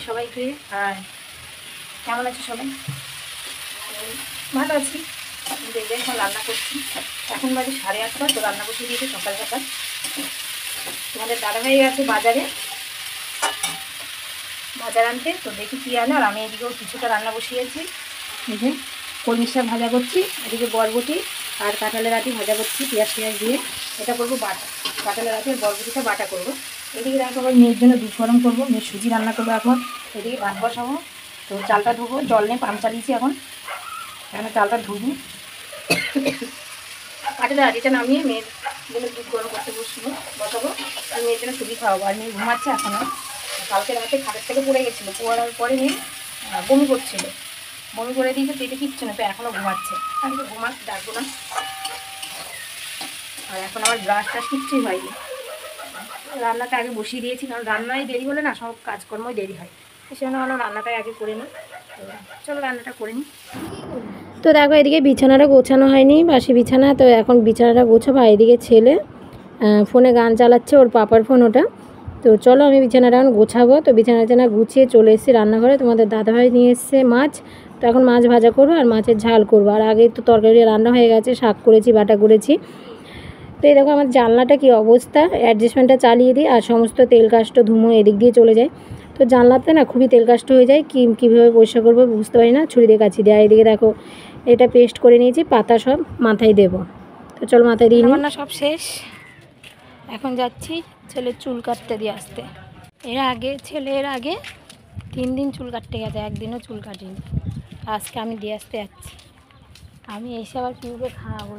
সবাইকে। আর কেমন আছো সবাই? ভালো আছি। দেখবে এখন রান্না করছি, এখন বাজে 8:30। তো রান্না বসিয়ে দিয়েছি সকাল সকাল। তোমাদের দাদাভাই আছে বাজার আনতে, তো দেখি কী আনে। আর আমি এদিকেও কিছুটা রান্না বসিয়েছি। দেখে কলমি শাক ভাজা করছি, এদিকে বরবটি আর কাঁঠালের আটি ভাজা করছি পেঁয়াজ দিয়ে। এটা করবো বাটা, কাঁঠালের আটি আর বরবটিটা বাটা করবো। এদিকে দেখো আবার মেয়ের জন্য দুধ গরম করবো, মেয়ের সুজি রান্না করবো এখন। এদিকে ভাত বসাবো, তো চালটা ধুবো, জল নিয়ে পাম্প চালিয়েছি এখন চালটা ধুবো। কাঁঠালের আটিটা নামিয়ে মেয়ের জন্য দুধ গরম করতে বসাবো। আর মেয়ের জন্য সুজি খাওয়াবো। আর মেয়ে ঘুমাচ্ছে এখনও। কালকে রাতে খাটের থেকে পড়ে গেছিলো, পড়ার পরে মেয়ে বমি করছিল, বমি করে দিয়েছে, পেটে কিচ্ছু না, তো এখনও ঘুমাচ্ছে। আমি তো ঘুমাচ্ছে, ডাকবো না। আর এখন আমার ব্রাশ টাশ কিচ্ছুই হয়নি। রান্নাটা আগে বসিয়ে দিয়েছি, কারণ রান্নায় দেরি হলে না সব কাজকর্মই দেরি হয়। সেজন্য আমরা রান্নাটাই আগে করে নিই। চলো রান্নাটা করে নিই। তো দেখো এদিকে বিছানাটা গোছানো হয়নি, বাসি বিছানা। তো এখন বিছানাটা গোছাবো। এদিকে ছেলে ফোনে গান চালাচ্ছে, ওর পাপার ফোন ওটা। তো চলো আমি বিছানাটা এখন গোছাবো। তো বিছানা গুছিয়ে চলে এসেছি রান্নাঘরে। তোমাদের দাদাভাই নিয়ে এসছে মাছ, তো এখন মাছ ভাজা করবো আর মাছের ঝাল করবো। আর আগে তো তরকারি রান্না হয়ে গেছে, শাক করেছি, বাটা করেছি। তো এই দেখো আমার জানলাটা কী অবস্থা, অ্যাডজাস্টমেন্টটা চালিয়ে দিই আর সমস্ত তেল কাষ্ট ধুমো এদিক দিয়ে চলে যায়। তো জানলাতে না খুবই তেল কাষ্ট হয়ে যায়, কীভাবে পরিষ্কার করবো বুঝতে পারি না, ছুরি দিয়ে কাছি দেয়। আর এদিকে দেখো এটা পেস্ট করে নিয়েছি, পাতা সব মাথায় দেবো। তো চলো মাথায় দিয়ে নিই। না সব শেষ, এখন যাচ্ছি ছেলের চুল কাটতে দিয়ে আসতে। ছেলের আগে 3 দিন চুল কাটতে গেছে, একদিনও চুল কাটিনি। আজকে আমি দিয়ে আসতে যাচ্ছি। আমি এসে আবার পিউকে খাওয়াবো,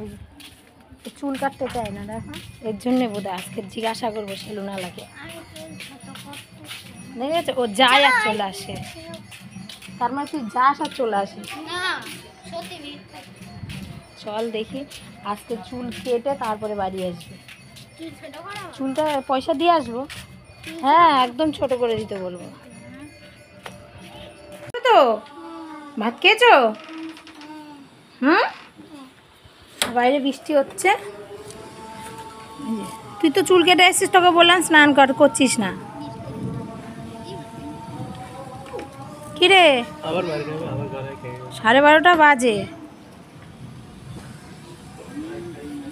চুল কাটতে চায় না দেখো, এর জন্যে বোধহয় আজকে জিজ্ঞাসা করবো সেলুনালাকে। দেখেছো ও যায় আর চলে আসে, তার মানে তুই যাস আর চলে আসে। চল দেখি আজকে চুল কেটে তারপরে বাড়ি আসবে। চুলটা পয়সা দিয়ে আসবো, হ্যাঁ একদম ছোট করে দিতে বলবো। তো ভাত খেয়েছো? বাইরে বৃষ্টি হচ্ছে। তুই তো চুল কেটে এসেছিস, তোকে বললাম স্নান করছিস না। কিরে 12:30 বাজে।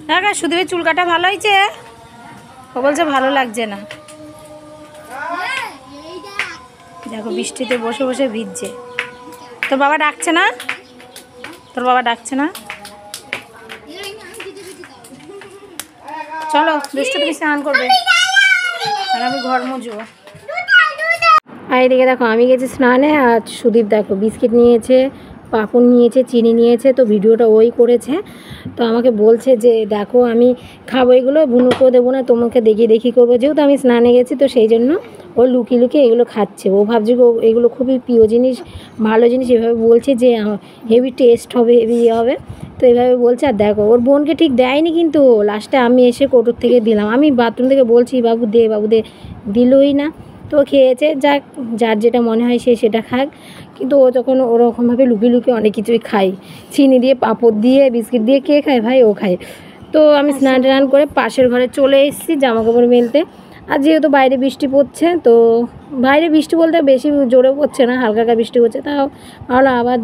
দেখ সুদীপের চুল কাটা ভালো হয়েছে, ও বলছে ভালো লাগছে না। দেখো বৃষ্টিতে বসে বসে ভিজছে। তোর বাবা ডাকছে না? চলো দুষ্টু তুমি স্নান করবে আর আমি ঘর মুছবো। আর এদিকে দেখো আমি গেছি স্নানে, আর সুদীপ দেখো বিস্কিট নিয়েছে, পাপড় নিয়েছে, চিনি নিয়েছে। তো ভিডিওটা ওই করেছে, তো আমাকে বলছে যে দেখো আমি খাবো এগুলো, বুনুকেও দেবো না, তোমাকে দেখি করবো। যেহেতু আমি স্নানে গেছি তো সেই জন্য ও লুকিয়ে এগুলো খাচ্ছে। ও ভাবছে এগুলো খুবই প্রিয় জিনিস, ভালো জিনিস, এভাবে বলছে যে হেভি টেস্ট হবে, হেভি হবে। তো এইভাবে বলছে। আর দেখো ওর বোনকে ঠিক দেয়নি, কিন্তু লাস্টে আমি এসে কোটোর থেকে দিলাম। আমি বাথরুম থেকে বলছি বাবু দে, দিলই না। তো খেয়েছে, যার যেটা মনে হয় সেটা খাক। কিন্তু ও যখন ওরকমভাবে লুকিয়ে অনেক কিছুই খায়, চিনি দিয়ে, পাঁপড় দিয়ে, বিস্কিট দিয়ে, কে খায় ভাই? ও খায়। তো আমি স্নান করে পাশের ঘরে চলে এসেছি জামা কাপড় মেলতে। আর যেহেতু বাইরে বৃষ্টি পড়ছে, তো বাইরে বৃষ্টি বলতে বেশি জোরে পড়ছে না, হালকা বৃষ্টি পড়ছে, তাও ভালো। আবার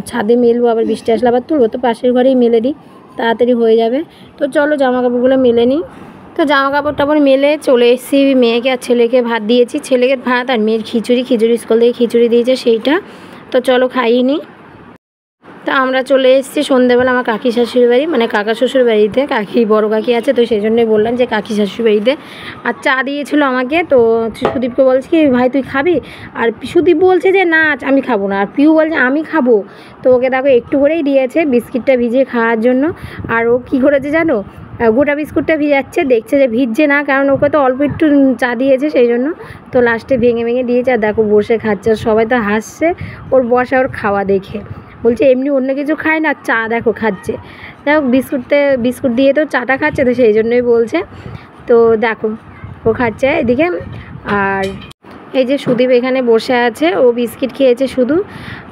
ছাদে মেলবো, আবার বৃষ্টি আসলে আবার তুলবো, তো পাশের ঘরেই মেলে দিই, তাড়াতাড়ি হয়ে যাবে। তো চলো জামা কাপড়গুলো মেলে নিই। তো জামা কাপড় মেলে চলে এসেছি, মেয়েকে আর ছেলেকে ভাত দিয়েছি। ছেলেকে ভাত আর মেয়ের খিচুড়ি স্কুল থেকে খিচুড়ি দিয়েছে সেইটা। তো চলো খাইয়ে নিই। তো আমরা চলে এসেছি সন্ধ্যেবেলা আমার কাকি শাশুড়ি বাড়ি, মানে কাকা শ্বশুর বাড়িতে। বড় কাকি আছে, তো সেই জন্যই বললাম যে কাকি শাশুড়ি বাড়িতে। আর চা দিয়েছিল আমাকে। তো সুদীপকে বলছি কি ভাই তুই খাবি? আর সুদীপ বলছে যে না আমি খাবো না, আর পিউ বলছে আমি খাবো। তো ওকে দেখো একটু করেই দিয়েছে বিস্কিটটা ভিজিয়ে খাওয়ার জন্য। আর ও কী করেছে জানো, গোটা বিস্কুটটা ভিজাচ্ছে, দেখছে যে ভিজছে না, কারণ ওকে তো অল্প একটু চা দিয়েছে সেই জন্য। তো লাস্টে ভেঙে দিয়েছে। আর দেখো বসে খাচ্ছে, আর সবাই তো হাসছে ওর বসা, ওর খাওয়া দেখে। বলছে এমনি অন্য কিছু খায় না, চা দেখো খাচ্ছে। দেখো বিস্কুট দিয়ে তো চাটা খাচ্ছে, তো সেই জন্যই বলছে। তো দেখো ও খাচ্ছে এদিকে। আর এই যে সুদীপ এখানে বসে আছে, ও বিস্কিট খেয়েছে শুধু।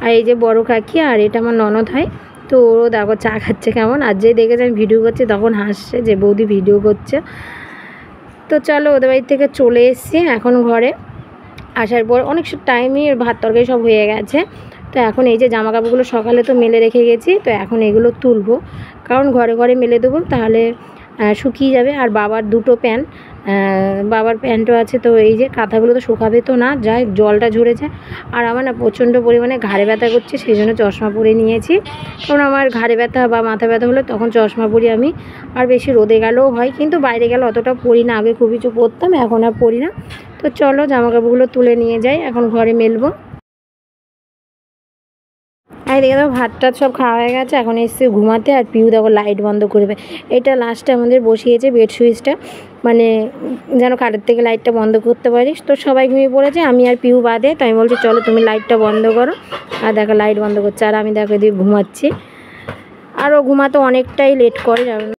আর এই যে বড় কাকি, আর এটা আমার ননদ হয়। তো ওরও দেখো চা খাচ্ছে কেমন। আর যে দেখেছে আমি ভিডিও করছি তখন হাসছে যে বৌদি ভিডিও করছে। তো চলো ওদের বাড়ি থেকে চলে এসেছি এখন ঘরে। আসার পর অনেক টাইমই ভাত তরকারি সব হয়ে গেছে। তো এখন এই যে জামা কাপড়গুলো সকালে তো মেলে রেখে গেছি, তো এখন এগুলো তুলবো, কারণ ঘরে ঘরে মেলে দেবো, তাহলে শুকিয়ে যাবে। আর বাবার দুটো প্যান্ট, বাবার প্যান্টও আছে, তো এই যে কাঁথাগুলো তো শুকাবে তো না, যাই জলটা ঝরেছে। আর আমার না প্রচণ্ড পরিমাণে ঘাড়ে ব্যথা করছে, সেই জন্য চশমা পরে নিয়েছি, কারণ আমার ঘাড়ে ব্যথা বা মাথা ব্যথা হলে তখন চশমা পরি আমি। আর বেশি রোদে গেলেও হয়, কিন্তু বাইরে গেলে অতটা পরি না, আগে খুব কিছু পরতাম, এখন আর পরি না। তো চলো জামা কাপড়গুলো তুলে নিয়ে যাই, এখন ঘরে মেলবো। আর এদিকে দেখো ভাত টাত সব খাওয়া হয়ে গেছে, এখন এসেছি ঘুমাতে। আর পিউ দেখো লাইট বন্ধ করবে, এটা লাস্টে আমাদের বসিয়েছে বেড সুইচটা, মানে যেন কাঠের থেকে লাইটটা বন্ধ করতে পারিস। তো সবাই ঘুমিয়ে পড়েছে, আমি আর পিউ বাদে, তো আমি বলছি চলো তুমি লাইটটা বন্ধ করো। আর দেখো লাইট বন্ধ করছে, আর আমি দেখো এদিকে ঘুমাচ্ছি। আর ও ঘুমাতে অনেকটাই লেট করে,